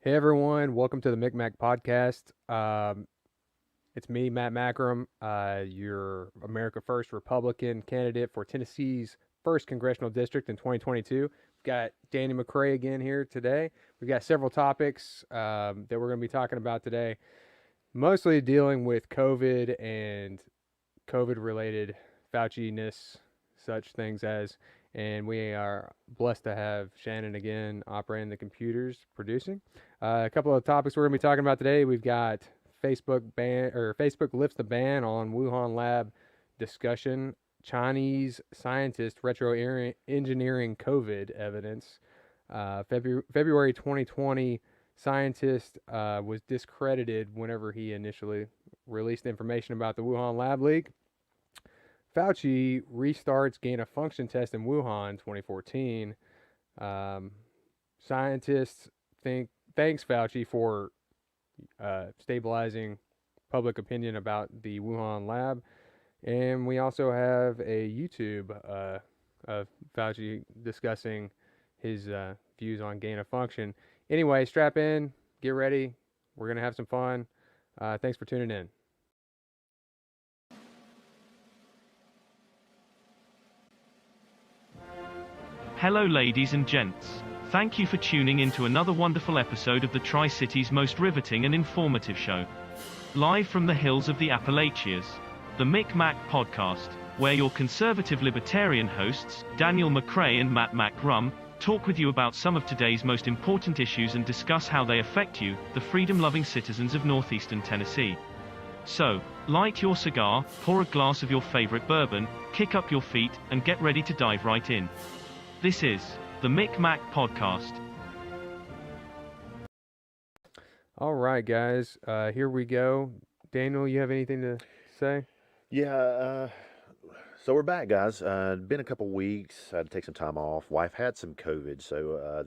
Hey everyone, welcome to the McMak Podcast. It's me, Matt Macrum, your America First Republican candidate for Tennessee's 1st Congressional District in 2022. We've got Danny McCray again here today. We've got several topics that we're going to be talking about today, mostly dealing with COVID and COVID-related Fauci-ness, such things as, and we are blessed to have Shannon again operating the computers, producing. A couple of topics we're going to be talking about today. We've got Facebook lifts the ban on Wuhan lab discussion. Chinese scientist retro-engineering COVID evidence. February 2020 scientist was discredited whenever he initially released information about the Wuhan lab leak. Fauci restarts gain-of-function test in Wuhan 2014. Scientists thanks Fauci for stabilizing public opinion about the Wuhan lab. And we also have a YouTube of Fauci discussing his views on gain-of-function. Anyway, strap in, get ready. We're going to have some fun. Thanks for tuning in. Hello ladies and gents. Thank you for tuning in to another wonderful episode of the Tri-City's most riveting and informative show. Live from the hills of the Appalachians, the McMak Podcast, where your conservative libertarian hosts, Daniel McCray and Matt McRum, talk with you about some of today's most important issues and discuss how they affect you, the freedom-loving citizens of northeastern Tennessee. So, light your cigar, pour a glass of your favorite bourbon, kick up your feet, and get ready to dive right in. This is the McMak Podcast. All right, guys. Here we go. Daniel, you have anything to say? Yeah, so we're back, guys. Been a couple weeks. I had to take some time off. Wife had some COVID, so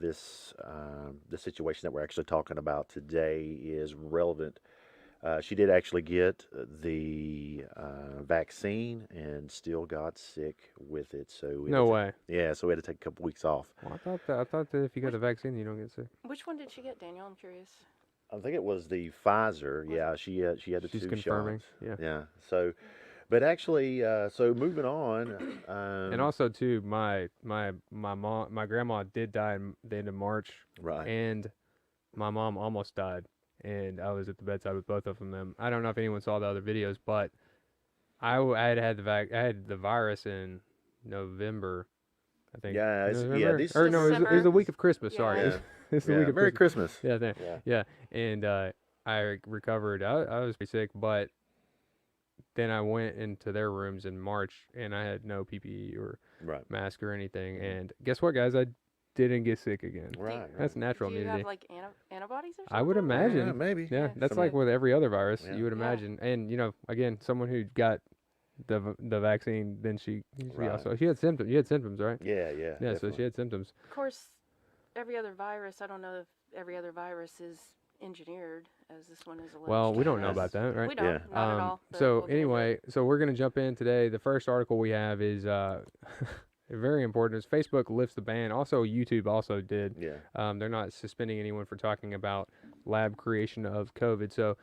the situation that we're actually talking about today is relevant. She did actually get the vaccine and still got sick with it. So No way. Yeah, so we had to take a couple weeks off. Well, I thought that if you got the vaccine, you don't get sick. Which one did she get, Daniel? I'm curious. I think it was the Pfizer. Yeah, she had the She's two confirming. shots. Yeah. Yeah. So, but actually, so moving on. And also too, my grandma did die in the end of March, Right. and my mom almost died, and I was at the bedside with both of them. I don't know if anyone saw the other videos, but I had the virus in November, I think. Yeah, November? this Or no, it was the December. week of Christmas. Sorry, Yeah. it's the Yeah, week of Merry Christmas. Christmas. Yeah, and I recovered. I was pretty sick, but then I went into their rooms in March, and I had no PPE or Right. mask or anything. And guess what, guys? I didn't get sick again. Right. That's natural Do you immunity. have like antibodies or something? I would imagine. Yeah, maybe. Yeah, Yeah. that's Some- like with every other virus. Yeah. You would Yeah. imagine. And again, someone who got the vaccine, then she Right. also she had symptoms. You had symptoms, right? Yeah, Yeah, so definitely. she had symptoms. Of course, every other virus, I don't know if every other virus is engineered as this one is alleged. Well, we don't know Yes. about that, right? We don't, Yeah. not at all. but So we'll get into anyway, it. so we're gonna jump in today. The first article we have is very important. Is Facebook lifts the ban. Also, YouTube also did. Yeah. They're not suspending anyone for talking about lab creation of COVID. So,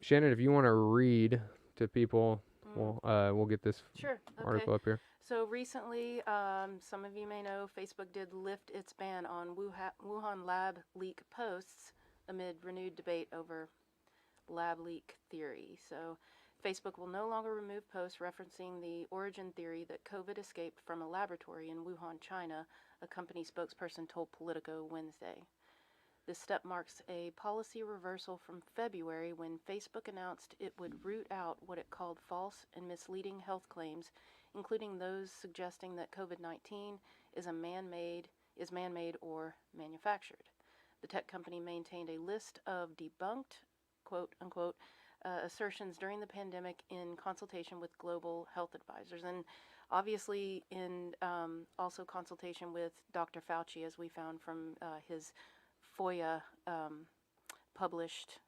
Shannon, if you want to read to people, we'll get this Sure. Okay. article up here. So recently, some of you may know, Facebook did lift its ban on Wuhan lab leak posts amid renewed debate over lab leak theory. So Facebook will no longer remove posts referencing the origin theory that COVID escaped from a laboratory in Wuhan, China, a company spokesperson told Politico Wednesday. This step marks a policy reversal from February when Facebook announced it would root out what it called false and misleading health claims, including those suggesting that COVID-19 is man-made or manufactured. The tech company maintained a list of debunked, quote-unquote, assertions during the pandemic in consultation with global health advisors, and obviously in also consultation with Dr. Fauci, as we found from his FOIA published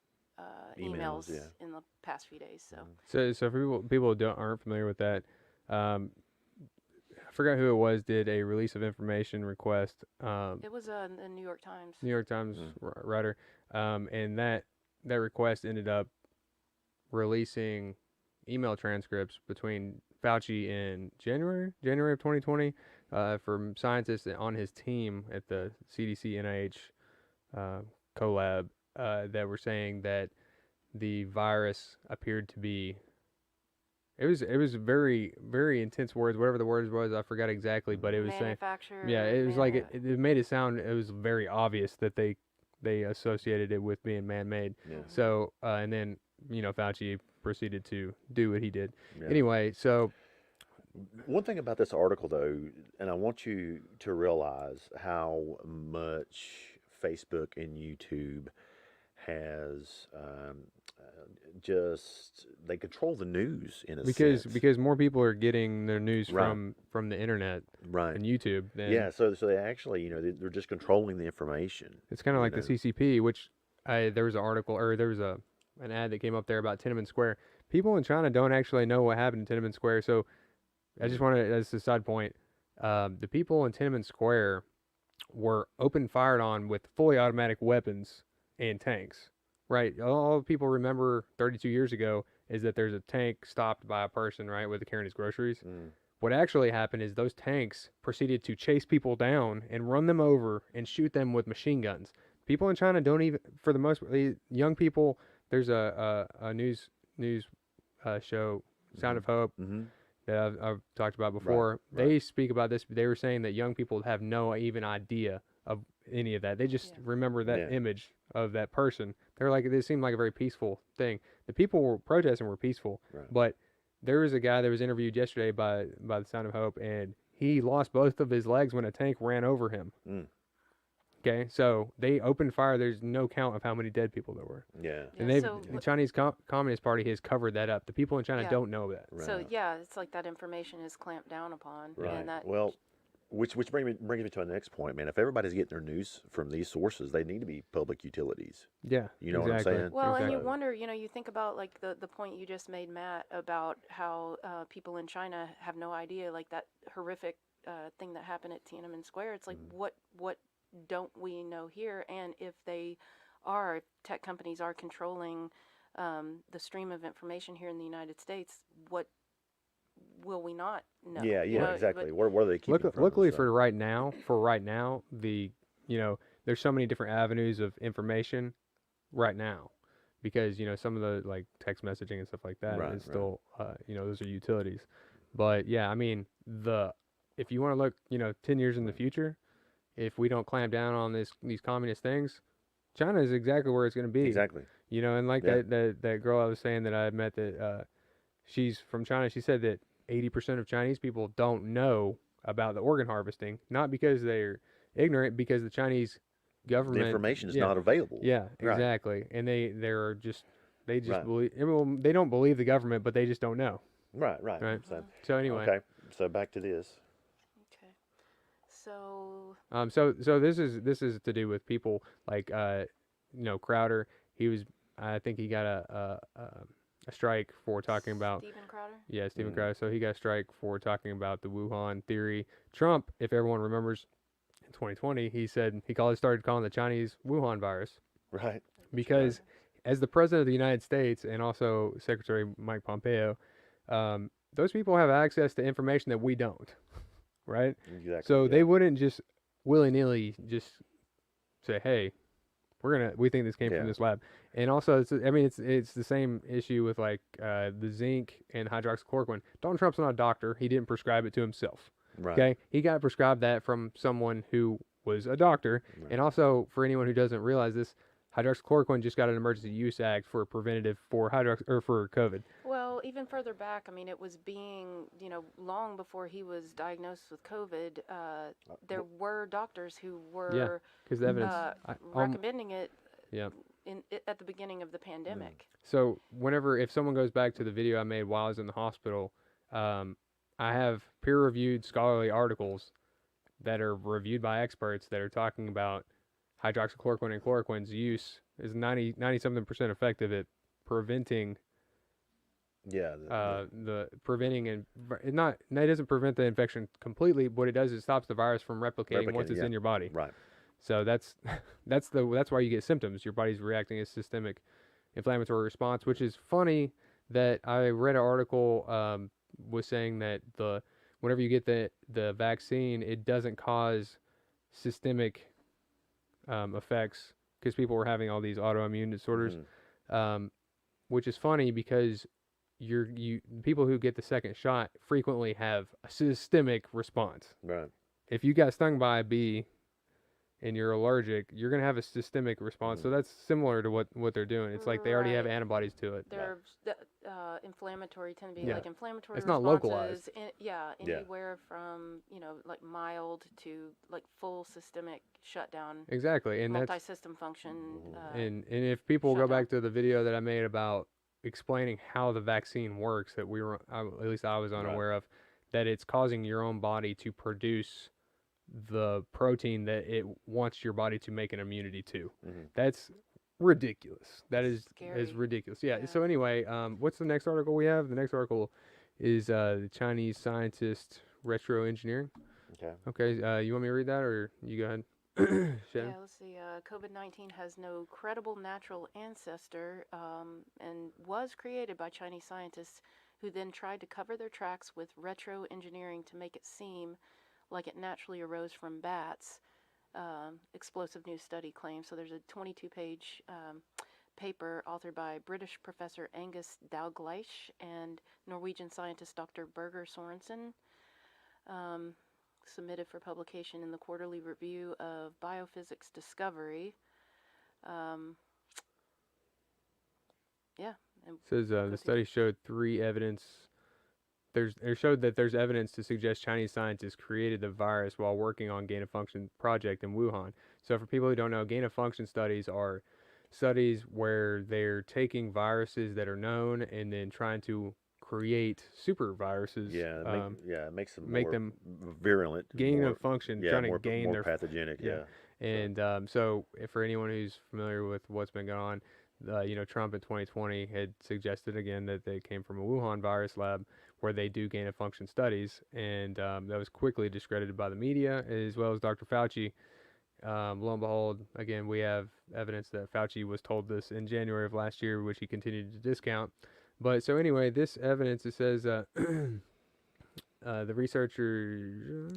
emails yeah. in the past few days. So So for people who aren't familiar with that, forgot who it was, did a release of information request. It was the New York Times. New York Times writer, and that request ended up releasing email transcripts between Fauci in January of 2020, from scientists on his team at the CDC NIH collab, that were saying that the virus appeared to be. It was very, very intense words. Whatever the words was, I forgot exactly, but it was saying, yeah, it was like it made it sound. It was very obvious that they associated it with being man-made. Yeah. So and then Fauci proceeded to do what he did. Yeah. Anyway, so one thing about this article, though, and I want you to realize how much Facebook and YouTube has they control the news in a sense. Because more people are getting their news Right. from the internet Right. and YouTube. Than, Yeah, so they actually, they're just controlling the information. It's kind of you like know. the CCP, which there was an article, or there was an ad that came up there about Tiananmen Square. People in China don't actually know what happened in Tiananmen Square, so I just want to, as a side point, the people in Tiananmen Square were open fired on with fully automatic weapons and tanks. Right, all people remember 32 years ago is that there's a tank stopped by a person, right, with carrying his groceries. What actually happened is those tanks proceeded to chase people down and run them over and shoot them with machine guns. People in China don't even, for the most, young people. There's a news show, Sound of Hope, that I've talked about before. Right. They speak about this. They were saying that young people have no even idea of any of that. They just remember that image of that person. They're like, it seemed like a very peaceful thing. The people were protesting were peaceful, but there was a guy that was interviewed yesterday by the Sound of Hope, and he lost both of his legs when a tank ran over him. Okay, so they opened fire. There's no count of how many dead people there were. Yeah. And the Chinese Communist Party has covered that up. The people in China don't know that. Right. So it's like that information is clamped down upon. Right. And that, well, which brings me to the next point, man. If everybody's getting their news from these sources, they need to be public utilities. Yeah. You know what I'm saying? well, and you Exactly. wonder, you think about like the point you just made, Matt, about how people in China have no idea, like that horrific thing that happened at Tiananmen Square. It's like, what don't we know here? And if tech companies are controlling the stream of information here in the United States, what will we not know? Yeah, exactly. Where are they keeping from? Luckily for right now, the there's so many different avenues of information right now, because some of the like text messaging and stuff like that is still those are utilities. But yeah, I mean if you want to look 10 years in the future, if we don't clamp down on these communist things, China is exactly where it's going to be. Exactly. And like that girl I was saying that I met that she's from China. She said that 80% of Chinese people don't know about the organ harvesting, not because they're ignorant, because the Chinese government, The information is not available. Yeah, Right. exactly. And they just Right. believe. Well, they don't believe the government, but they just don't know. Right. Right. So, So anyway, okay. So back to this. Okay. So so this is to do with people like Crowder. I think he got a strike for talking about Steven Crowder? Steven Crowder. So he got a strike for talking about the Wuhan theory. Trump, if everyone remembers, in 2020, he started calling the Chinese Wuhan virus, Right. because as the president of the United States and also Secretary Mike Pompeo, those people have access to information that we don't, right? Exactly. So they wouldn't just willy-nilly just say, hey, we think this came from this lab. And also, it's the same issue with like the zinc and hydroxychloroquine. Donald Trump's not a doctor. He didn't prescribe it to himself. Right. Okay, he got prescribed that from someone who was a doctor. Right. And also, for anyone who doesn't realize this, hydroxychloroquine just got an emergency use act for preventative for COVID. Well, even further back, I mean, it was being, long before he was diagnosed with COVID, there were doctors who were Because the evidence recommending it yeah. at the beginning of the pandemic. So if someone goes back to the video I made while I was in the hospital, I have peer-reviewed scholarly articles that are reviewed by experts that are talking about hydroxychloroquine and chloroquine's use is 90-something% effective at preventing Yeah. The preventing it doesn't prevent the infection completely. What it does is stops the virus from replicating once it's yeah. in your body. Right. So that's that's why you get symptoms. Your body's reacting as systemic inflammatory response, which is funny that I read an article was saying that whenever you get the vaccine, it doesn't cause systemic effects because people were having all these autoimmune disorders, which is funny because people who get the second shot frequently have a systemic response. Right. If you got stung by a bee and you're allergic, you're going to have a systemic response. So that's similar to what they're doing. It's like they already have antibodies to it. They're inflammatory, tend to be like inflammatory It's not responses. localized. Anywhere from, like mild to like full systemic shutdown. Exactly. And that's multi-system function. and if people go back to the video that I made about explaining how the vaccine works that at least I was unaware of, that it's causing your own body to produce the protein that it wants your body to make an immunity to. That's ridiculous. That is ridiculous. Yeah. So anyway, what's the next article we have? The next article is the Chinese scientist retroengineering. Okay. You want me to read that or you go ahead? Yeah, let's see. COVID-19 has no credible natural ancestor and was created by Chinese scientists who then tried to cover their tracks with retroengineering to make it seem like it naturally arose from bats. Explosive new study claims. So there's a 22-page paper authored by British professor Angus Dalgleish and Norwegian scientist Dr. Birger Sorensen, submitted for publication in the Quarterly Review of Biophysics Discovery. It says the study showed showed that there's evidence to suggest Chinese scientists created the virus while working on gain-of-function project in Wuhan. So for people who don't know, gain-of-function studies are studies where they're taking viruses that are known and then trying to create super viruses. Make them virulent, gain of function, trying to gain more their pathogenic. And so for anyone who's familiar with what's been going on, Trump in 2020 had suggested again that they came from a Wuhan virus lab where they do gain of function studies, and that was quickly discredited by the media as well as Dr. Fauci. Lo and behold, again, we have evidence that Fauci was told this in January of last year, which he continued to discount. But so anyway, this evidence, it says the researchers.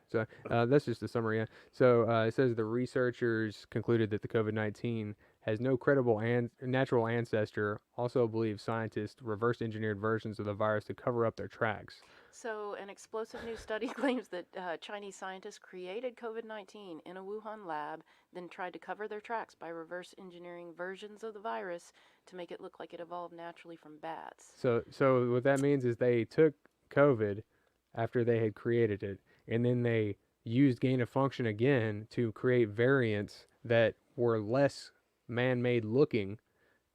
So that's just a summary. Yeah. So it says the researchers concluded that the COVID-19 has no credible natural ancestor. Also believes scientists reverse engineered versions of the virus to cover up their tracks. So an explosive new study claims that Chinese scientists created COVID-19 in a Wuhan lab, then tried to cover their tracks by reverse engineering versions of the virus to make it look like it evolved naturally from bats. So what that means is they took COVID after they had created it, and then they used gain of function again to create variants that were less man-made looking,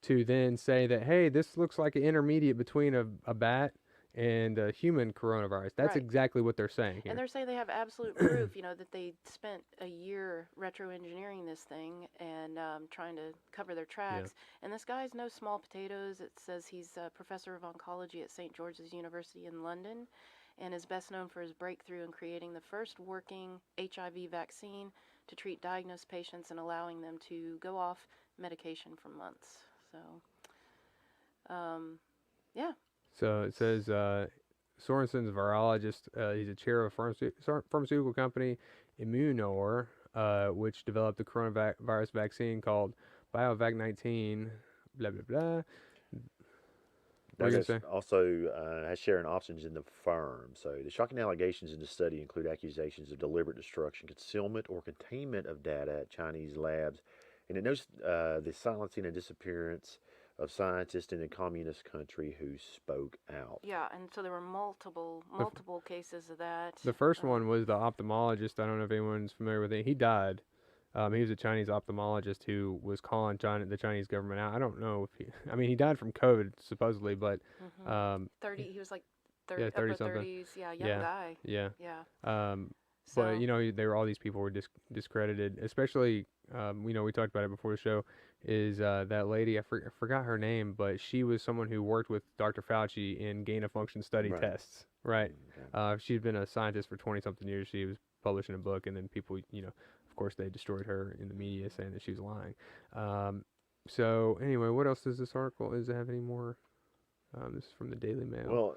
to then say that, hey, this looks like an intermediate between a bat and a human coronavirus. That's exactly what they're saying here. And they're saying they have absolute proof, that they spent a year retro-engineering this thing and trying to cover their tracks. Yeah. And this guy's no small potatoes. It says he's a professor of oncology at St. George's University in London and is best known for his breakthrough in creating the first working HIV vaccine to treat diagnosed patients and allowing them to go off medication for months. So, So it says Sorensen's a virologist. He's a chair of a pharmaceutical company, Immunor, which developed the coronavirus vaccine called BioVac 19, blah, blah, blah. Also has sharing officers in the firm. So the shocking allegations in the study include accusations of deliberate destruction, concealment, or containment of data at Chinese labs. And it notes the silencing and disappearance of scientists in a communist country who spoke out. Yeah, and so there were multiple cases of that. The first one was the ophthalmologist. I don't know if anyone's familiar with it. He died. He was a Chinese ophthalmologist who was calling the Chinese government out. I don't know if he died from COVID supposedly, but 30. He was like 30, upper 30-something. 30s. Yeah, young guy. Yeah. But So there were all these people were discredited, especially we talked about it before the show. Is that lady? I forgot her name, but she was someone who worked with Dr. Fauci in gain of function study Right. tests. Right. Okay. She's been a scientist for 20 something years. She was publishing a book, and then people, of course, they destroyed her in the media, saying that she was lying. So anyway, what else does this article? Does it have any more? This is from the Daily Mail. Well,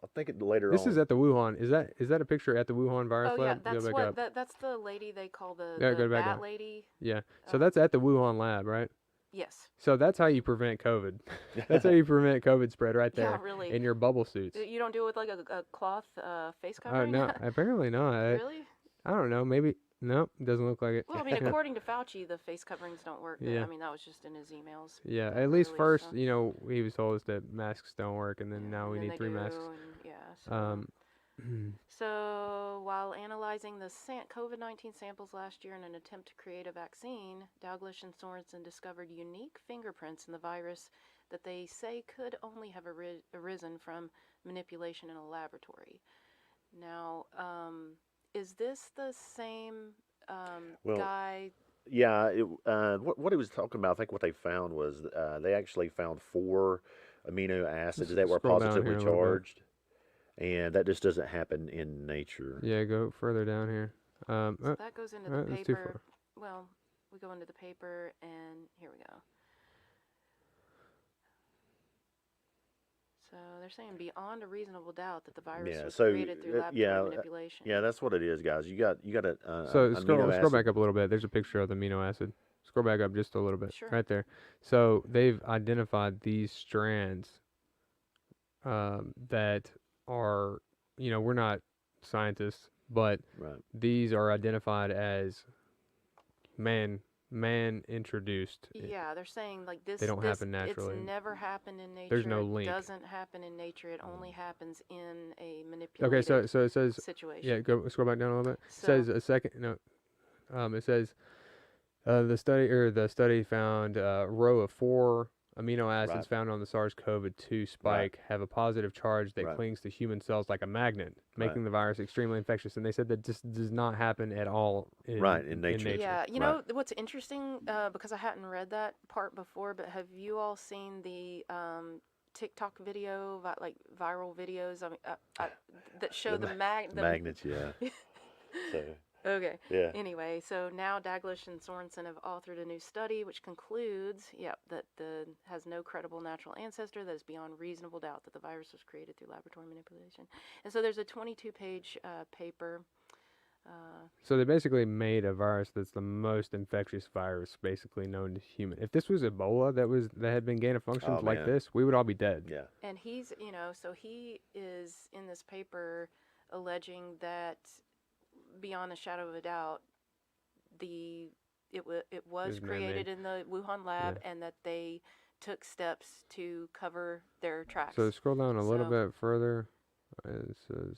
I think later This on. is at the Wuhan. Is that a picture at the Wuhan virus oh yeah, lab? Go that's back what up. that's the lady they call the Yeah, go back bat up. lady. Yeah. So Um, that's at the Wuhan lab, right? yes. So that's how you prevent COVID. That's how you prevent COVID spread right Yeah, there really. in your bubble suits. You don't do it with like a cloth face Oh covering? no, apparently not. Really? I don't know. Maybe no. Doesn't look like it. Well, I mean, according to Fauci, the face coverings don't work. Yeah. I mean, that was just in his emails. Yeah. At least Early, first, so- he was told us that masks don't work, and then yeah, now we and then need they 3 do, masks. and yeah. So, Um. so while analyzing the COVID-19 samples last year in an attempt to create a vaccine, Douglas and Sorensen discovered unique fingerprints in the virus that they say could only have arisen from manipulation in a laboratory. Now, is this the same Well, guy? Yeah, what he was talking about, I think what they found was they actually found 4 amino acids that were Scroll down here positively a little bit. charged, and that just doesn't happen in nature. Yeah. Go further down here. So that goes into the that's too paper. far. Well, we go into the paper, and here we go. So they're saying beyond a reasonable doubt that the virus Yeah, was so, created through laboratory manipulation. Yeah, that's what it is, guys. You got a So amino scroll acid. back up a little bit. There's a picture of the amino acid. Scroll back up just a little bit. Sure. Right there. So they've identified these strands that are, we're not scientists, but Right. these are identified as man introduced. Yeah, they're saying like this. They don't this, happen naturally. It's never happened in nature. There's no It link. doesn't happen in nature. It only happens in a Okay, manipulated so it says, situation. yeah, go scroll back down a little bit. It So- says a second, no, it says the study found a row of 4 amino acids Right. found on the SARS-CoV-2 spike have a positive charge that Right. clings to human cells like a magnet, making Right. the virus extremely infectious. And they said that this does not happen at all in nature. Yeah, you Right. know what's interesting, because I hadn't read that part before, but have you all seen the TikTok video, like viral videos? I mean, that show the magnets, yeah. So, Okay. yeah. Anyway, so now Daglish and Sorensen have authored a new study which concludes, that has no credible natural ancestor, that is beyond reasonable doubt that the virus was created through laboratory manipulation. And so there's a 22-page paper. So they basically made a virus that's the most infectious virus basically known to human. If this was Ebola that had been gain of functions like man. this, we would all be dead. Yeah. And he's, so he is in this paper alleging that beyond a shadow of a doubt, it was It was created man-made. in the Wuhan lab, and that they took steps to cover their tracks. So scroll down a little So- bit further. It says,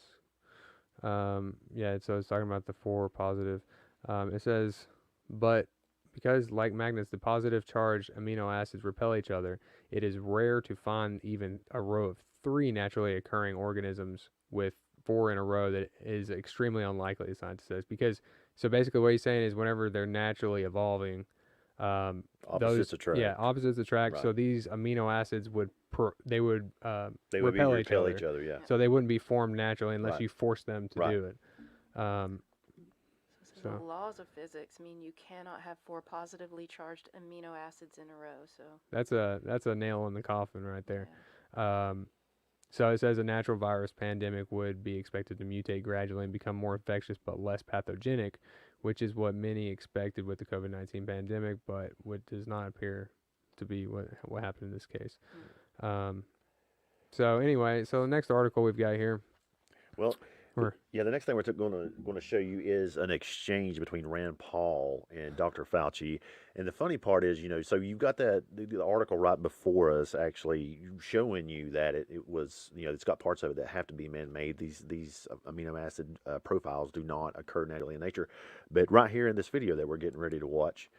so it's talking about the 4 positive. It says, but because like magnets, the positive charged amino acids repel each other, it is rare to find even a row of 3 naturally occurring organisms with 4 in a row. That is extremely unlikely, the scientist says. So basically what he's saying is whenever they're naturally evolving, Opposites attract. Yeah, opposites attract. Right. So these amino acids would They would repel each other. each other, yeah. So they wouldn't be formed naturally unless Right. you force them to Right. do it. So So- the laws of physics mean you cannot have 4 positively charged amino acids in a row. So That's a nail in the coffin right there. yeah. So it says a natural virus pandemic would be expected to mutate gradually and become more infectious but less pathogenic, which is what many expected with the COVID-19 pandemic, but what does not appear to be what happened in this case. So anyway, so the next article we've got here. Well, Or- yeah, the next thing we're going to show you is an exchange between Rand Paul and Dr. Fauci. And the funny part is, so you've got the article right before us actually showing you that it was, it's got parts of it that have to be man-made. These amino acid profiles do not occur naturally in nature. But right here in this video that we're getting ready to watch,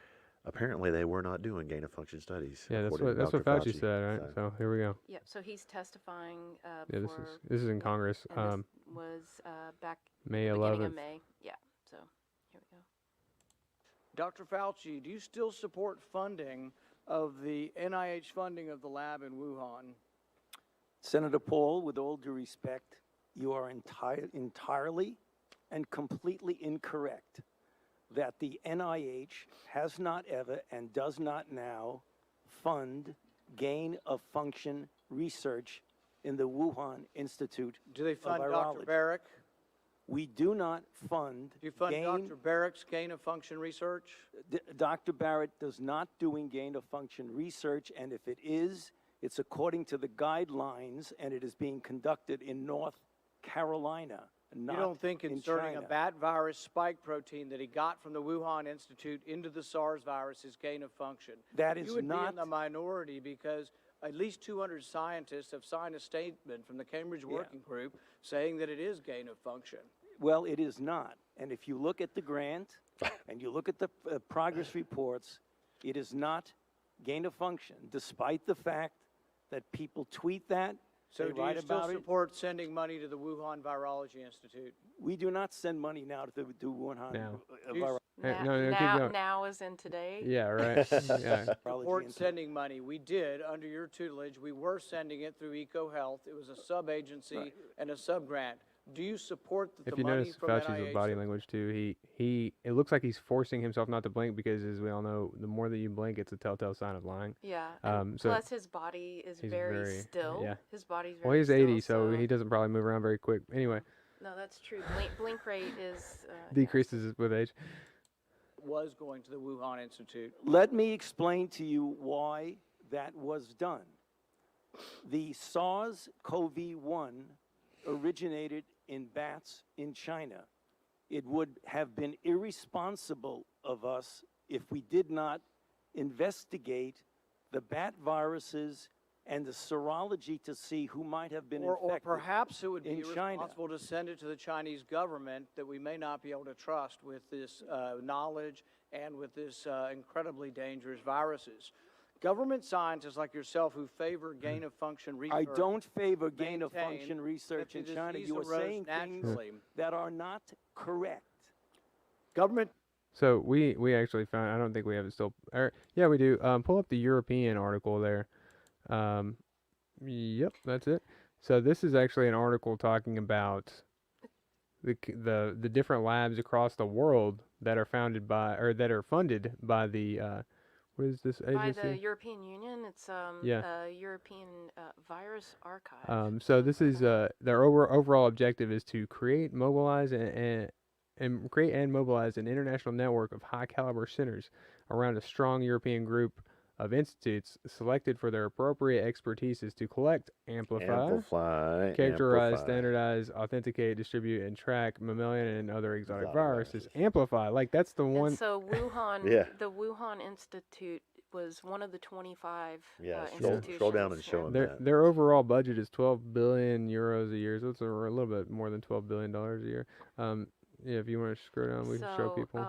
apparently they were not doing gain-of-function studies. Yeah, that's according what to that's what Dr. Fauci said, right? So here we go. Yep. So he's testifying Yeah, before. this is in Congress. And this was back May the beginning 11th. of May. Yeah. So here we go. Dr. Fauci, do you still support funding of the NIH funding of the lab in Wuhan? Senator Paul, with all due respect, you are entirely and completely incorrect that the NIH has not ever and does not now fund gain-of-function research in the Wuhan Institute Do they of fund Dr. Virology. Barrick? We do not fund Do you fund Dr. Barrick's gain-of-function research? Dr. Barrett does not doing gain-of-function research, and if it is, it's according to the guidelines, and it is being conducted in North Carolina, not You don't think in inserting China. a bat virus spike protein that he got from the Wuhan Institute into the SARS virus is gain-of-function? That is You would not- be in the minority because at least 200 scientists have signed a statement from the Cambridge Working Group saying that it is gain-of-function. Well, it is not. And if you look at the grant and you look at the progress reports, it is not gain of function, despite the fact that people tweet that, So they do write you still about it. support sending money to the Wuhan Virology Institute? We do not send money now to Wuhan. Now. Do you Hey, Now, no, keep now, going. now is in today. Yeah, right. Yeah. support sending money? We did, under your tutelage, we were sending it through EcoHealth. It was a sub-agency and a sub-grant. Do you support the If you money notice from Fauci's NIH? body language too, he it looks like he's forcing himself not to blink because, as we all know, the more that you blink, it's a telltale sign of lying. Yeah. And So plus, his body is he's very very- still. yeah. His body's very well, he's still, 80, so he doesn't probably move around very quick. Anyway, No, that's true. Blink rate is decreases with age. Was going to the Wuhan Institute. Let me explain to you why that was done. The SARS-CoV-1 originated in bats in China. It would have been irresponsible of us if we did not investigate the bat viruses and the serology to see who might have been Or infected. perhaps it would be in China. irresponsible to send it to the Chinese government that we may not be able to trust with this knowledge and with this incredibly dangerous viruses. Government scientists like yourself who favor gain-of-function research. I don't favor maintain gain-of-function research that in the China. disease You are arose saying things naturally. that are not correct. Government So we actually found. I don't think we have it still. Yeah, we do. Pull up the European article there. Yep, that's it. So this is actually an article talking about the different labs across the world that are founded by or that are funded by the what is this by agency? the European Union. It's Yeah. European Virus Archive. So this is their overall objective is to create, mobilize, and create and mobilize an international network of high caliber centers around a strong European group of institutes selected for their appropriate expertises to collect, amplify, characterize, standardize, authenticate, distribute, and track mammalian and other exotic viruses. Amplify, like that's the one. And so Wuhan, Yeah. the Wuhan Institute was one of the 25 Yeah, institutions. scroll down and show 'em. Their overall budget is 12 billion euros a year, so it's a little bit more than $12 billion a year. Yeah, if you want to scroll down, we can show people.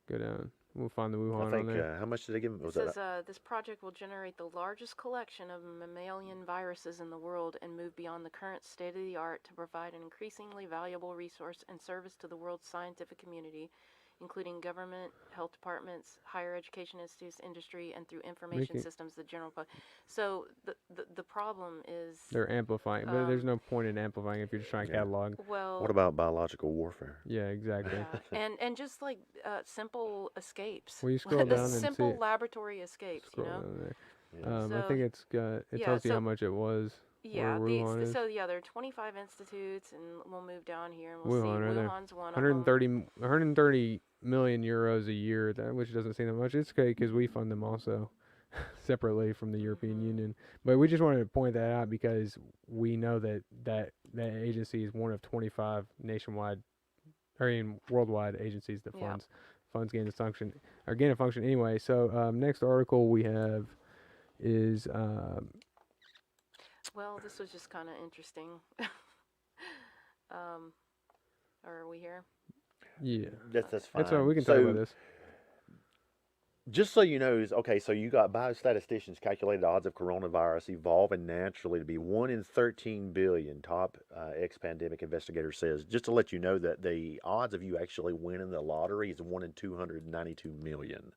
Go down. We'll find the Wuhan I think, on there. how much did they give him? It Was says that? this project will generate the largest collection of mammalian viruses in the world and move beyond the current state of the art to provide an increasingly valuable resource and service to the world's scientific community, including government, health departments, higher education institutes, industry, and through information Making- systems, the general public. So the problem is, They're amplifying, but there's no point in amplifying if you're just trying to Yeah. catalog. well, What about biological warfare? Yeah, exactly. yeah, and just like simple escapes. Will you scroll down and simple see? laboratory escapes, Scroll you know? down there. Yeah. I So- think it's got. It yeah, tells you how so- much it was. Yeah, where Wuhan is. so yeah, there are 25 institutes, and we'll move down here and we'll Wuhan, see right there. Wuhan's one of 130, them. 130 million euros a year, which doesn't seem that much. It's okay because we fund them also separately from the European Union. But we just wanted to point that out because we know that agency is one of 25 nationwide, worldwide agencies that Yeah. funds gain of function or gain of function anyway. So next article we have is Well, this was just kind of interesting. Are we here? yeah. That's fine. That's all. We can talk about this. Just so you know, so you got biostatisticians calculated odds of coronavirus evolving naturally to be 1 in 13 billion, top ex-pandemic investigator says. Just to let you know that the odds of you actually winning the lottery is 1 in 292 million.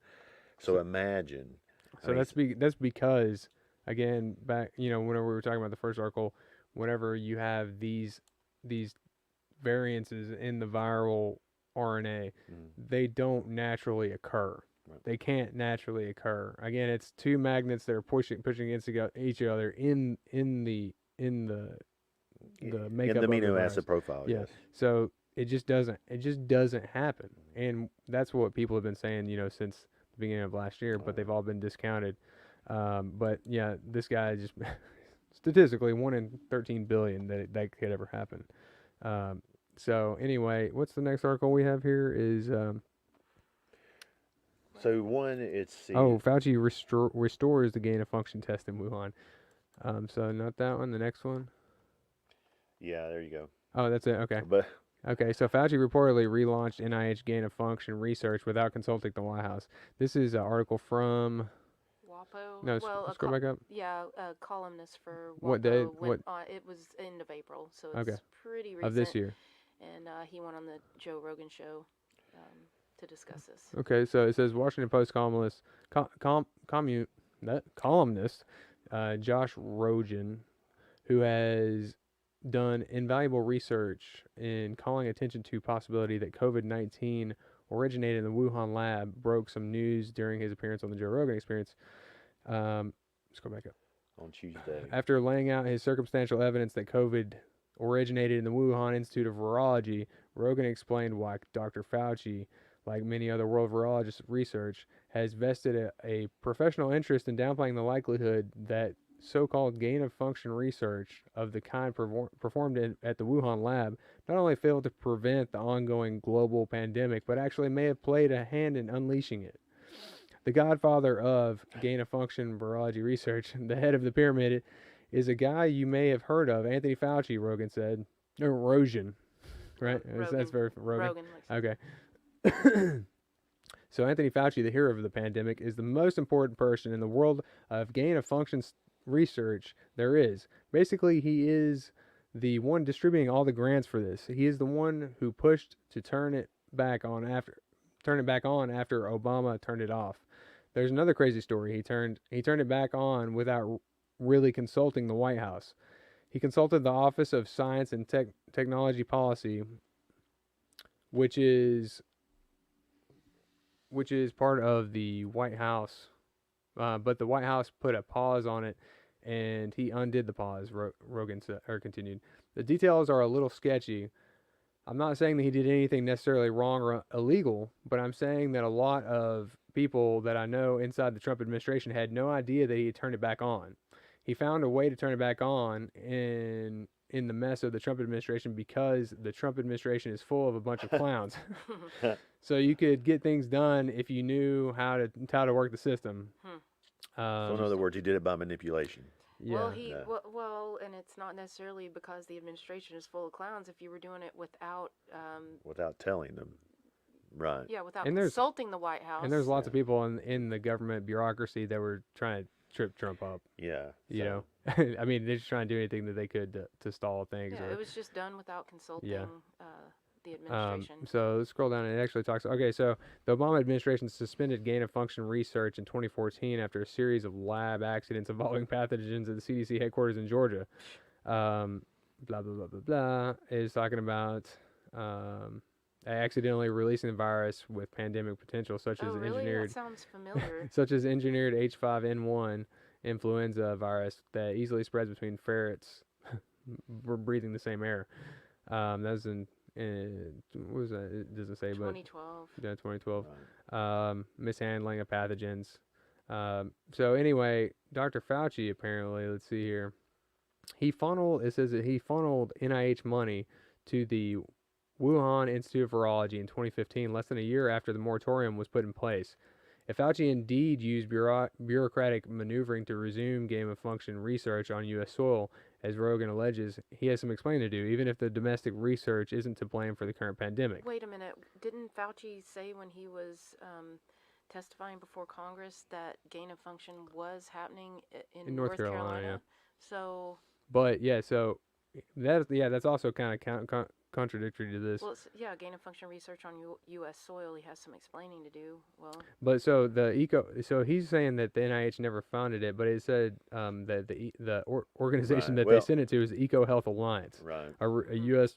So imagine. I So mean, that's because, again, back, whenever we were talking about the first article, whenever you have these variances in the viral RNA, they don't naturally occur. Right. They can't naturally occur. Again, it's two magnets that are pushing against each other in the makeup in the of the amino virus. acid profile, Yeah. yes. So it just doesn't happen, and that's what people have been saying, since the beginning of last year. But they've all been discounted. But yeah, this guy just statistically 1 in 13 billion that could ever happen. So anyway, what's the next article we have here is So one, it's Fauci restores the gain of function test in Wuhan. So not that one, the next one. Yeah, there you go. Oh, that's it. Okay. But Okay, so Fauci reportedly relaunched NIH gain of function research without consulting the White House. This is an article from WAPO. No, well, scroll back up. Yeah, a columnist for WAPO What day- went what- on. It was end of April, so it's Okay. pretty recent. Of this year. And he went on the Joe Rogan show to discuss this. Okay, so it says Washington Post columnist Josh Rogan, who has done invaluable research in calling attention to possibility that COVID-19 originated in the Wuhan lab, broke some news during his appearance on the Joe Rogan Experience. Let's go back up. On Tuesday. After laying out his circumstantial evidence that COVID originated in the Wuhan Institute of Virology, Rogan explained why Dr. Fauci, like many other world virologist research, has vested a professional interest in downplaying the likelihood that so-called gain-of-function research of the kind performed at the Wuhan lab not only failed to prevent the ongoing global pandemic, but actually may have played a hand in unleashing it. The godfather of gain-of-function virology research, the head of the pyramid, is a guy you may have heard of, Anthony Fauci, Rogan said. Or Rogan, right? Rogan. That's very Rogan. Rogan Okay. So Anthony Fauci, the hero of the pandemic, is the most important person in the world of gain-of-function research there is. Basically, he is the one distributing all the grants for this. He is the one who pushed to turn it back on after Obama turned it off. There's another crazy story. He turned it back on without really consulting the White House. He consulted the Office of Science and Technology Policy, which is part of the White House, but the White House put a pause on it, and he undid the pause. Rogan continued. The details are a little sketchy. I'm not saying that he did anything necessarily wrong or illegal, but I'm saying that a lot of people that I know inside the Trump administration had no idea that he had turned it back on. He found a way to turn it back on in the mess of the Trump administration because the Trump administration is full of a bunch of clowns. So you could get things done if you knew how to work the system. So in other words, he did it by manipulation. Yeah. Well, and it's not necessarily because the administration is full of clowns. If you were doing it without telling them, right? Yeah, without And consulting the White House. And there's lots of people in the government bureaucracy that were trying to trip Trump up. Yeah. You know, I mean, they're just trying to do anything that they could to stall things. Yeah, or, it was just done without consulting the administration. So let's scroll down and it actually talks. Okay, so the Obama administration suspended gain-of-function research in 2014 after a series of lab accidents involving pathogens at the CDC headquarters in Georgia. Blah, blah, blah, blah, blah, is talking about accidentally releasing the virus with pandemic potential, such as engineered. That sounds familiar. Such as engineered H5N1 influenza virus that easily spreads between ferrets breathing the same air. That was in what was that? It doesn't say, 2012. But yeah, 2012. Right. Mishandling of pathogens. So anyway, Dr. Fauci apparently, let's see here. It says that he funneled NIH money to the Wuhan Institute of Virology in 2015, less than a year after the moratorium was put in place. If Fauci indeed used bureaucratic maneuvering to resume gain-of-function research on U.S. soil, as Rogan alleges, he has some explaining to do, even if the domestic research isn't to blame for the current pandemic. Wait a minute. Didn't Fauci say when he was testifying before Congress that gain of function was happening in North North Carolina, Carolina. yeah. So, But yeah, so that's also kind of contradictory to this. well, gain of function research on U.S. soil. He has some explaining to do. Well, But so so he's saying that the NIH never funded it, but it said that the organization Right. that they Well, sent it to is the Eco Health Alliance, right. a U.S.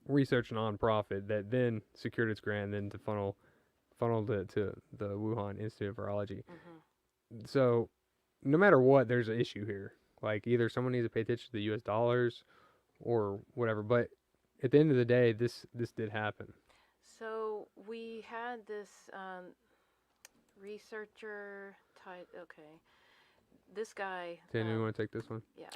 research nonprofit that then secured its grant, then to funneled it to the Wuhan Institute of Virology. So no matter what, there's an issue here. Like either someone needs to pay attention to the U.S. dollars or whatever. But at the end of the day, this did happen. so we had this researcher type. Okay, this guy. Dan, you want to take this one? Yeah.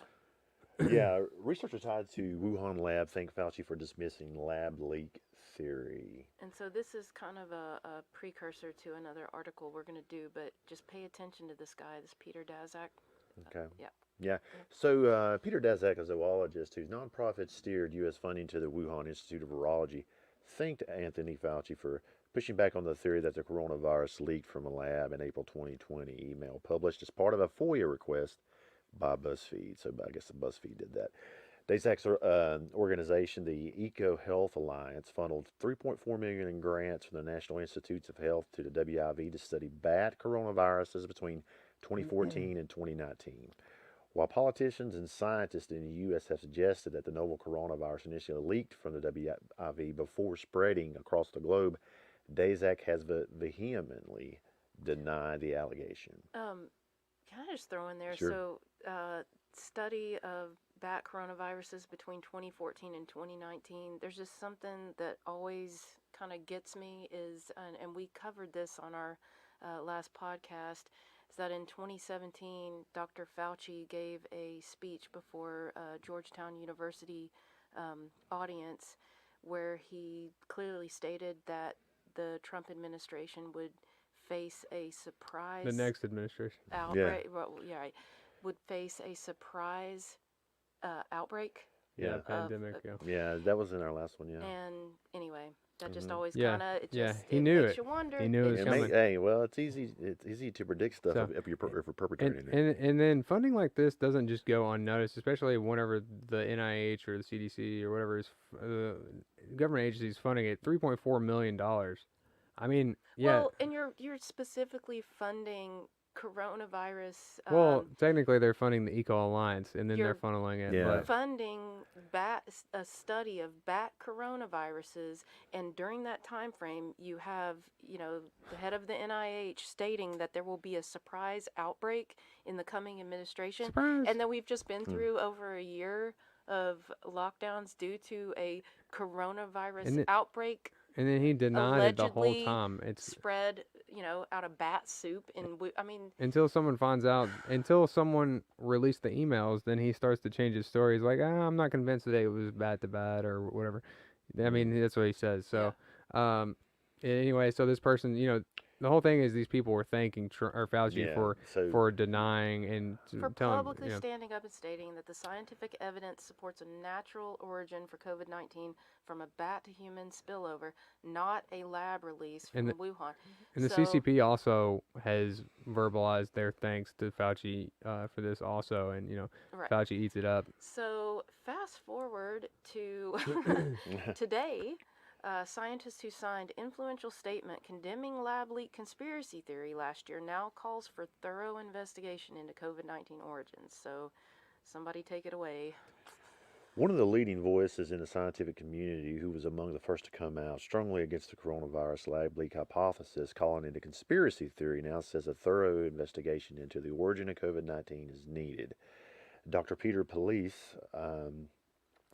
Yeah, researchers tied to Wuhan lab thank Fauci for dismissing lab leak theory. And so this is kind of a precursor to another article we're going to do, but just pay attention to this guy, this Peter Daszak. Okay. Yeah. Yeah. So Peter Daszak, a zoologist whose nonprofit steered U.S. funding to the Wuhan Institute of Virology, thanked Anthony Fauci for pushing back on the theory that the coronavirus leaked from a lab in April 2020. Email published as part of a FOIA request by BuzzFeed. So I guess BuzzFeed did that. Daszak's organization, the Eco Health Alliance, funneled $3.4 million in grants from the National Institutes of Health to the WIV to study bat coronaviruses between 2014 and 2019. While politicians and scientists in the U.S. have suggested that the novel coronavirus initially leaked from the WIV before spreading across the globe, Daszak has vehemently denied the allegation. Can I just throw in there? Sure. So, study of bat coronaviruses between 2014 and 2019. There's just something that always kind of gets me is, and we covered this on our last podcast, is that in 2017, Dr. Fauci gave a speech before Georgetown University audience where he clearly stated that the Trump administration would face a surprise. The next administration. Outbreak. Well, yeah, right. Would face a surprise outbreak. Yeah. Pandemic. Yeah, that was in our last one. Yeah. And anyway, that just always Yeah, kind of yeah, just he it knew makes it. you wonder. He knew it was It coming. hey, well, it's easy to predict stuff So- if you're perpetrating it. And then funding like this doesn't just go unnoticed, especially whenever the NIH or the CDC or whatever is government agencies funding it. $3.4 million. I mean, yeah. Well, and you're specifically funding coronavirus. Well, technically they're funding the Eco Alliance, and then they're you're funneling it. Yeah. But funding a study of bat coronaviruses, and during that time frame, you have the head of the NIH stating that there will be a surprise outbreak in the coming administration, surprise. and then we've just been through over a year of lockdowns due to a coronavirus And it- outbreak And then he denied it the whole allegedly time. It's spread, out of bat soup, and I mean, until someone finds out, until someone released the emails, then he starts to change his story. He's like, I'm not convinced that it was bat to bat or whatever. I mean, that's what he says. So, anyway, so this person, the whole thing is these people were thanking Fauci for denying and for telling, publicly standing up and stating that the scientific evidence supports a natural origin for COVID-19 from a bat to human spillover, not a lab release from Wuhan. And the CCP also has verbalized their thanks to Fauci for this also, and Right. Fauci eats it up. So fast forward to today. Scientist who signed influential statement condemning lab leak conspiracy theory last year now calls for thorough investigation into COVID-19 origins. So somebody take it away. One of the leading voices in the scientific community who was among the first to come out strongly against the coronavirus lab leak hypothesis, calling it a conspiracy theory, now says a thorough investigation into the origin of COVID-19 is needed. Dr. Peter Police, a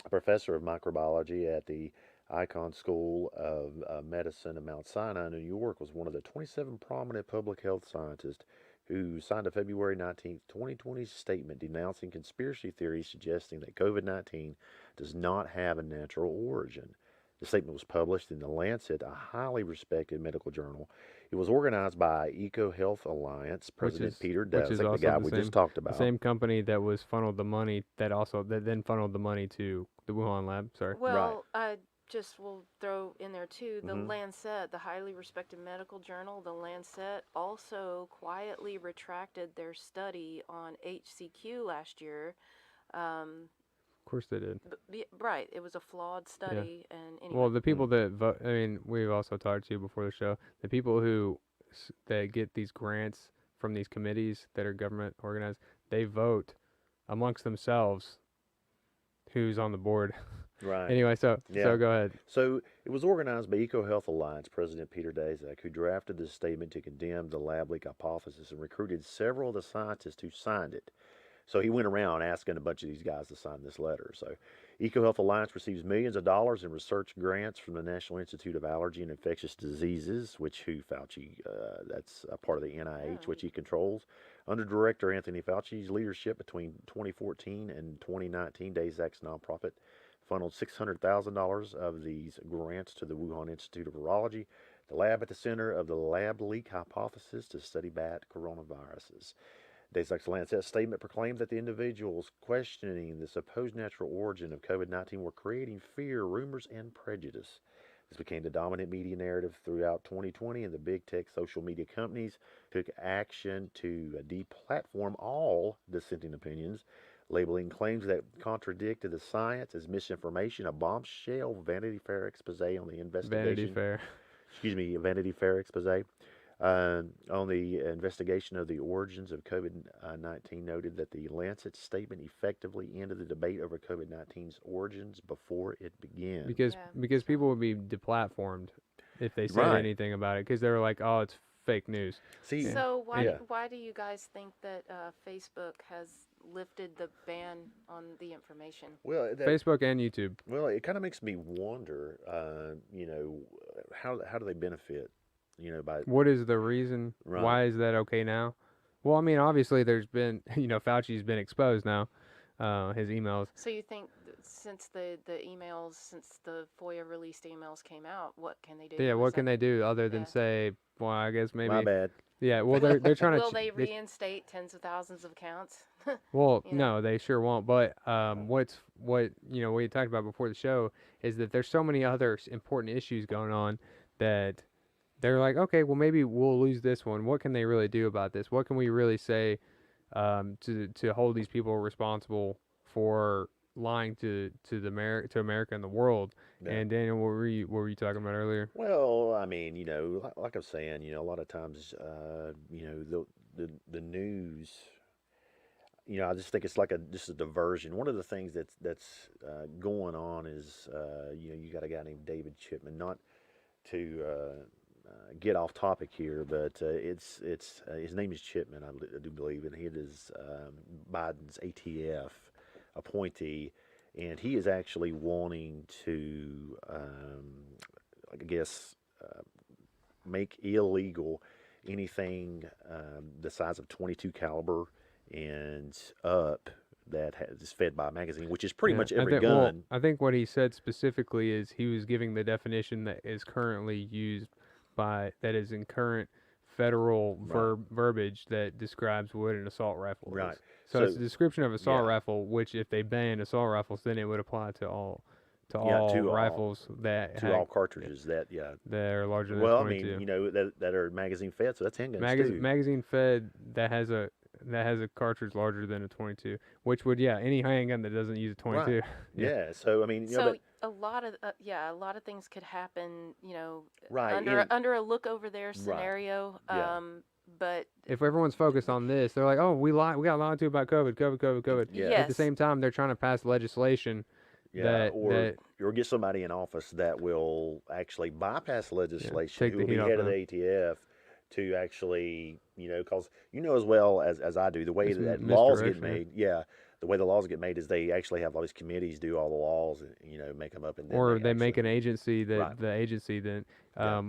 professor of microbiology at the Icahn School of Medicine at Mount Sinai, New York, was one of the 27 prominent public health scientists who signed a February 19, 2020 statement denouncing conspiracy theories suggesting that COVID-19 does not have a natural origin. The statement was published in The Lancet, a highly respected medical journal. It was organized by Eco Health Alliance, President Peter Daszak, the guy we just talked about. The same company that was funneled the money that then funneled the money to the Wuhan lab. Sorry. Well, just will throw in there too, the Lancet, the highly respected medical journal, the Lancet also quietly retracted their study on HCQ last year. Of course they did. Right, it was a flawed study, and anyway. Well, the people that vote, I mean, we've also talked to you before the show, the people who that get these grants from these committees that are government organized, they vote amongst themselves who's on the board. Right. Anyway, so go ahead. So it was organized by EcoHealth Alliance President Peter Daszak, who drafted this statement to condemn the lab leak hypothesis and recruited several of the scientists who signed it. So he went around asking a bunch of these guys to sign this letter. So EcoHealth Alliance receives millions of dollars in research grants from the National Institute of Allergy and Infectious Diseases, which Fauci, that's a part of the NIH, which he controls. Under Director Anthony Fauci's leadership between 2014 and 2019, Daszak's nonprofit funneled $600,000 of these grants to the Wuhan Institute of Virology, the lab at the center of the lab leak hypothesis to study bat coronaviruses. Daszak's Lancet statement proclaimed that the individuals questioning the supposed natural origin of COVID-19 were creating fear, rumors, and prejudice. This became the dominant media narrative throughout 2020, and the big tech social media companies took action to deplatform all dissenting opinions, labeling claims that contradicted the science as misinformation, a bombshell Vanity Fair expose on the investigation. Vanity Fair expose on the investigation of the origins of COVID-19 noted that the Lancet statement effectively ended the debate over COVID-19's origins before it began. Because people would be deplatformed if they said anything about it, because they were like, oh, it's fake news. So why do you guys think that Facebook has lifted the ban on the information? Well, Facebook and YouTube. Well, it kind of makes me wonder, how do they benefit? By what is the reason? Right. Why is that okay now? Well, I mean, obviously there's been, Fauci's been exposed now, his emails. So you think since the emails, since the FOIA released emails came out, what can they do? Yeah, what can they do other than say, well, I guess maybe. My bad. Yeah, well, they're trying to. Will they reinstate tens of thousands of accounts? Well, no, they sure won't. But what we talked about before the show is that there's so many other important issues going on that they're like, okay, well, maybe we'll lose this one. What can they really do about this? What can we really say to hold these people responsible for lying to America and the world? Yeah. And Daniel, what were you talking about earlier? Well, I mean, like I'm saying, a lot of times, the news, I just think it's like just a diversion. One of the things that's going on is, you got a guy named David Chipman, not to get off topic here, but it's his name is Chipman, I do believe, and he is Biden's ATF appointee, and he is actually wanting to, I guess, make illegal anything the size of .22 caliber and up that is fed by a magazine, which is pretty much every gun. Well, I think what he said specifically is he was giving the definition that is currently used that is in current federal verbiage that describes what an assault rifle is. So it's a description of assault rifle, which if they banned assault rifles, then it would apply to all rifles all cartridges that are larger than 22. Well, I mean, that are magazine fed, so that's handguns too. Magazine fed that has a cartridge larger than a 22, which would any handgun that doesn't use a 22. Right. Yeah. So I mean, a lot of things could happen, right, under a look over there scenario. Right. But if everyone's focused on this, they're like, oh, we got lied to about COVID. Yeah. At the same time, they're trying to pass legislation. Or get somebody in office that will actually bypass legislation, who will be head of the ATF to actually, because as well as I do, the way that laws get made, the way the laws get made is they actually have all these committees do all the laws, and make them up, and then or they make an agency that the agency then I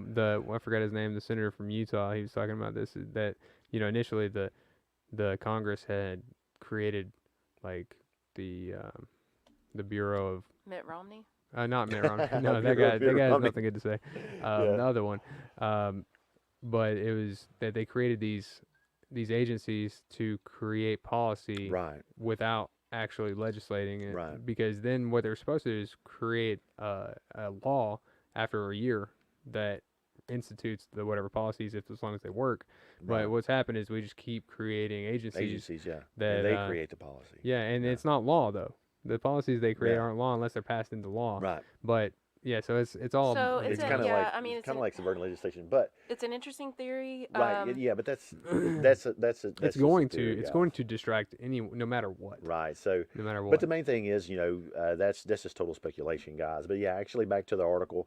forgot his name, the senator from Utah, he was talking about this, that initially the Congress had created like the Bureau of Mitt Romney. Not Mitt Romney. No, that guy has nothing good to say. The other one, but it was that they created these agencies to create policy without actually legislating it, Right. because then what they're supposed to do is create a law after a year that institutes the whatever policies, if as long as they work. Right. But what's happened is we just keep creating agencies Agencies, yeah. that And they create the policy. yeah, and Yeah. it's not law though. The policies they create Yeah. aren't law unless they're passed into law. Right. But yeah, so it's all So It's a- kind of yeah, like I mean, it's kind of like subverting legislation, but It's an interesting theory. right, yeah, but that's it's just a going to theory, it's guys. going to distract no matter what. Right. So, No matter but what. the main thing is, that's just total speculation, guys. But yeah, actually, back to the article,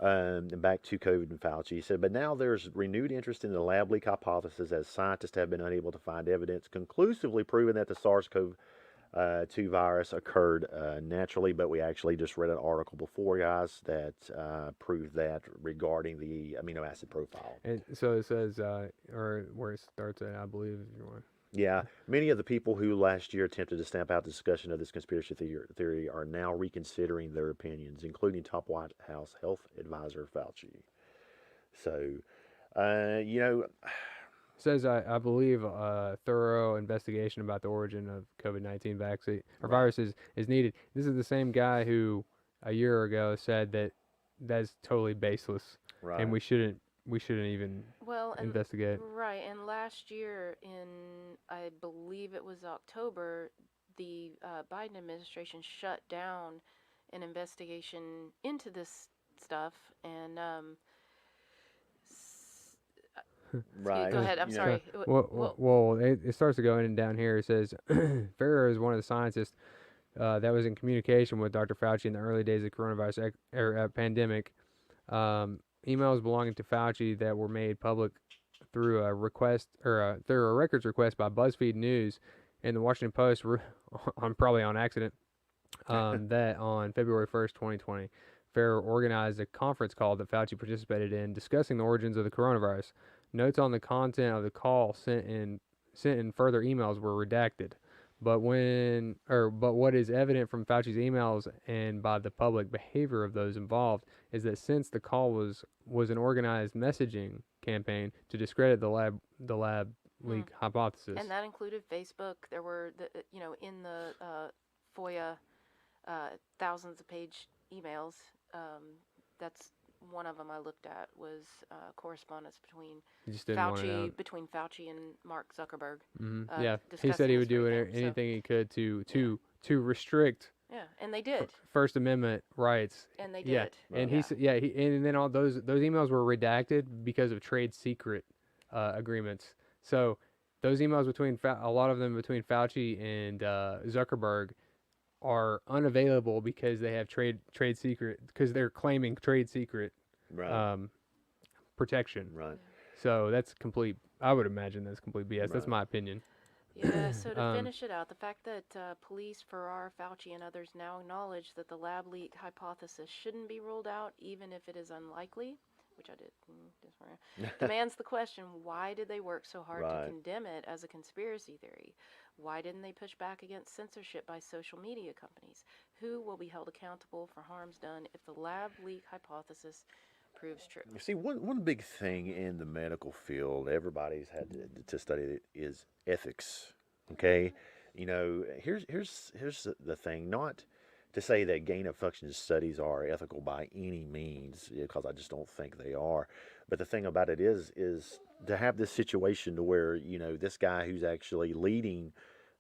and back to COVID and Fauci. He said, but now there's renewed interest in the lab leak hypothesis as scientists have been unable to find evidence conclusively proving that the SARS-CoV-2 virus occurred naturally. But we actually just read an article before, guys, that proved that regarding the amino acid profile. And so it says, or where it starts at, I believe, if you want. Yeah, many of the people who last year attempted to stamp out the discussion of this conspiracy theory are now reconsidering their opinions, including top White House health advisor Fauci. So, It says, I believe a thorough investigation about the origin of COVID-19 vaccine or viruses is needed. This is the same guy who a year ago said that that's totally baseless, right. and we shouldn't even Well, and investigate. right, and last year in, I believe it was October, the Biden administration shut down an investigation into this stuff, and Right. go ahead. I'm You know, sorry. Well, it starts to go in and down here. It says Farrer is one of the scientists that was in communication with Dr. Fauci in the early days of coronavirus pandemic. Emails belonging to Fauci that were made public through a request or through a records request by BuzzFeed News and the Washington Post, probably on accident, that on February 1st, 2020, Farrer organized a conference call that Fauci participated in discussing the origins of the coronavirus. Notes on the content of the call sent in further emails were redacted. But what is evident from Fauci's emails and by the public behavior of those involved is that since the call was an organized messaging campaign to discredit the lab leak hypothesis. And that included Facebook. There were in the FOIA thousands of page emails. That's one of them I looked at was correspondence between You just didn't want it out. between Fauci and Mark Zuckerberg. Yeah, he discussing said he would this do very thing, so- anything he could to restrict Yeah, and they did, First Amendment rights. and they did. Yeah, and he said, and then all those emails were redacted because of trade secret agreements. So those emails between a lot of them between Fauci and Zuckerberg are unavailable because they have trade secret, because they're claiming trade secret right. protection. Right. So that's complete. I would imagine that's complete BS. That's Right. my opinion. Yeah, so to finish it out, the fact that police, Farrar, Fauci, and others now acknowledge that the lab leak hypothesis shouldn't be ruled out, even if it is unlikely, which I did, demands the question, why did they work so hard Right. to condemn it as a conspiracy theory? Why didn't they push back against censorship by social media companies? Who will be held accountable for harms done if the lab leak hypothesis proves true? You see, one big thing in the medical field, everybody's had to study it, is ethics. Okay, here's the thing. Not to say that gain of function studies are ethical by any means, because I just don't think they are. But the thing about it is to have this situation to where this guy who's actually leading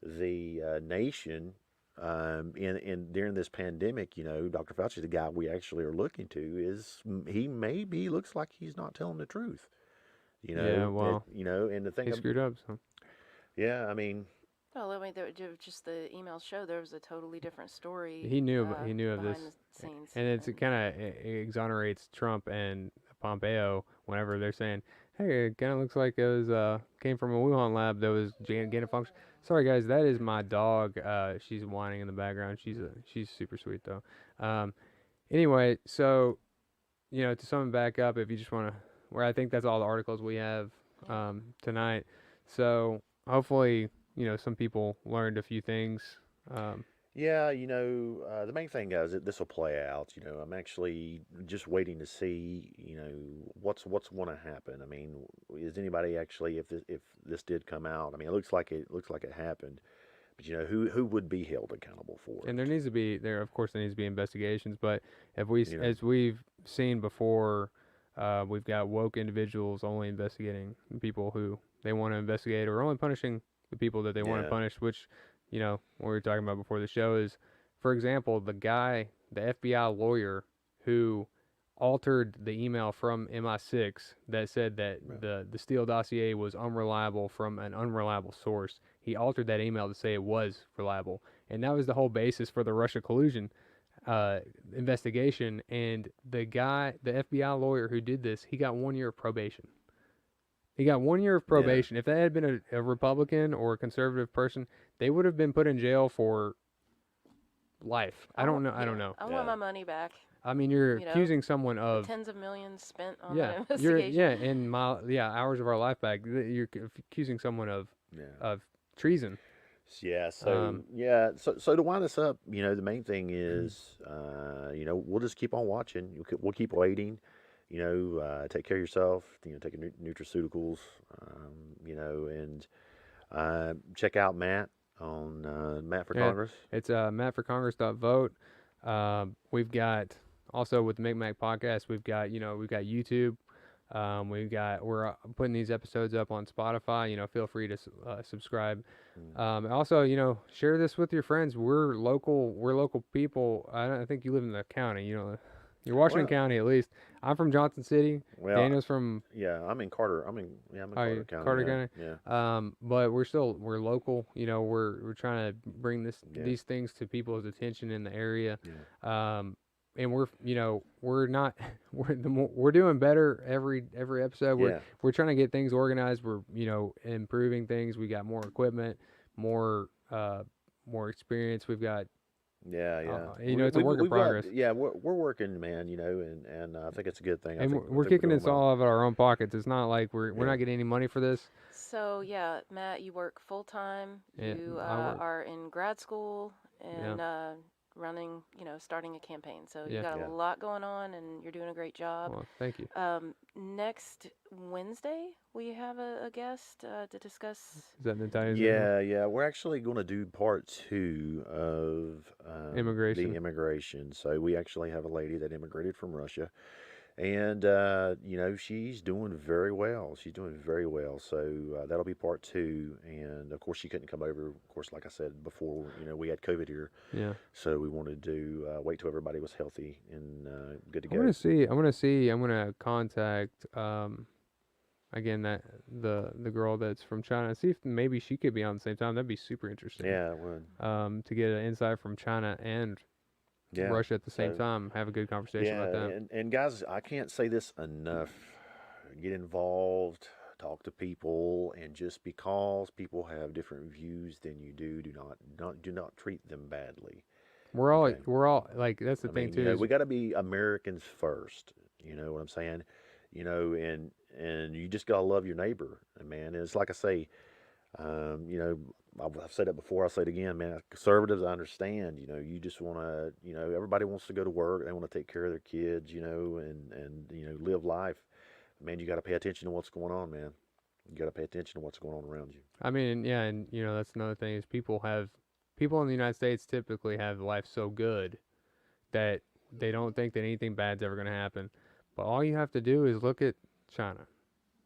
the nation in during this pandemic, Dr. Fauci, the guy we actually are looking to, looks like he's not telling the truth. Yeah, well, and the thing he screwed up. So. Yeah, I mean. Well, just the emails show there was a totally different story. He knew of this, behind the scenes, and it kind of exonerates Trump and Pompeo whenever they're saying, "Hey, it kind of looks like it was came from a Wuhan lab that was gain of function." Sorry, guys, that is my dog. She's whining in the background. She's super sweet though. Anyway, so to sum it back up, if you just want to, where I think that's all the articles we have tonight. So hopefully, some people learned a few things. Yeah, the main thing, guys, this will play out. I'm actually just waiting to see, what's going to happen. I mean, is anybody actually, if this did come out? I mean, it looks like it happened, But who would be held accountable for it? And there needs to be investigations. But You know. as we've seen before, we've got woke individuals only investigating people who they want to investigate, or only punishing the people that they want to Yeah. punish. Which, what we were talking about before the show is, for example, the FBI lawyer who altered the email from MI6 that said that Right. the Steele dossier was unreliable from an unreliable source. He altered that email to say it was reliable, and that was the whole basis for the Russia collusion investigation. And the FBI lawyer who did this, he got 1 year of probation. He got 1 year of probation. If that had been a Republican or a conservative person, they would have been put in jail for life. I don't know. I don't know. I want my money back. I mean, you're You know, accusing someone The of tens of millions spent on yeah, that investigation. in hours of our life back. You're accusing someone of Yeah. treason. Yeah. So So to wind us up, the main thing is, we'll just keep on watching. We'll keep waiting. Take care of yourself. Take your nutraceuticals. And check out Matt on Matt for Yeah, Congress. It's mattforcongress.vote. We've got also with the McMak Podcast. We've got YouTube. We're putting these episodes up on Spotify. Feel free to subscribe. Also, share this with your friends. We're local people. I think you live in the county. You're Washington County at least. I'm from Johnson City. Well, Daniel's from I'm in Carter. I'm in Carter County. Carter yeah. County. Yeah. But we're local. We're trying to bring Yeah. these things to people's attention in the area. Yeah. And we're not we're doing better every episode. We're trying to get things organized. We're improving things. We got more equipment, more experience. We've got it's a work in progress. We're working, man. And I think it's a good thing. And I think, we're kicking this all out of our own pockets. It's not like we're Yeah. not getting any money for this. So yeah, Matt, you work full time. Yeah, You I work. are in grad school and running, starting a campaign. So you Yeah. got Yeah. a lot going on, and you're doing a great job. Well, thank you. Next Wednesday, we have a guest to discuss. Is that Natalia's Yeah. We're actually going to do part 2 of Immigration. The immigration. So we actually have a lady that immigrated from Russia, and she's doing very well. She's doing very well. So that'll be part 2. And of course, she couldn't come over. Of course, like I said before, we had COVID here, Yeah. so we wanted to wait till everybody was healthy and good to I'm go. gonna contact again that the girl that's from China. See if maybe she could be on the same time. That'd be super interesting. Yeah, it would. To get an insight from China and Yeah. Russia at the same So- time. Have a good conversation about that. and guys, I can't say this enough. Get involved, talk to people, and just because people have different views than you do not treat them badly. We're all Okay. like that's the I thing mean, too. Is we got to be Americans first. You know what I'm saying? And you just gotta love your neighbor, man. And it's like I say, I've said it before. I'll say it again, man. Conservatives, I understand. You just want to. Everybody wants to go to work. They want to take care of their kids. And live life. Man, you got to pay attention to what's going on, man. You got to pay attention to what's going on around you. I mean, yeah, and that's another thing is people in the United States typically have life so good that they don't think that anything bad's ever going to happen. But all you have to do is look at China.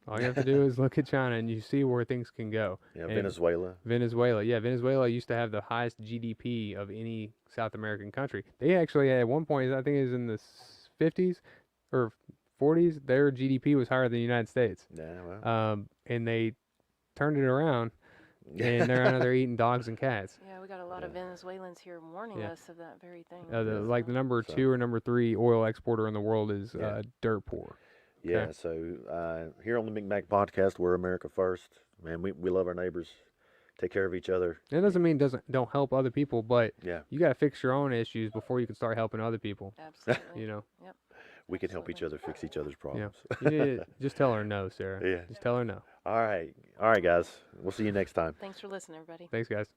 All you have to do is look at China, and you see where things can go. Yeah, And Venezuela. Venezuela used to have the highest GDP of any South American country. They actually at one point, I think it was in the 50s or 40s, their GDP was higher than the United States. Yeah, well. And they turned it around, and they're eating dogs and cats. Yeah, we got a lot of Venezuelans here warning us of that very thing. The number 2 or number 3 oil exporter in the world is dirt poor. Yeah, Okay. so here on the McMak Podcast, we're America first. Man, we love our neighbors. Take care of each other. It doesn't mean don't help other people, but Yeah, you got to fix your own issues before you can start helping other people. Absolutely. You know, Yep. we can help each other fix each other's yeah. problems. You need to just tell her no, Sarah. Yeah. Just tell her no. All right, guys. We'll see you next time. Thanks for listening, everybody. Thanks, guys.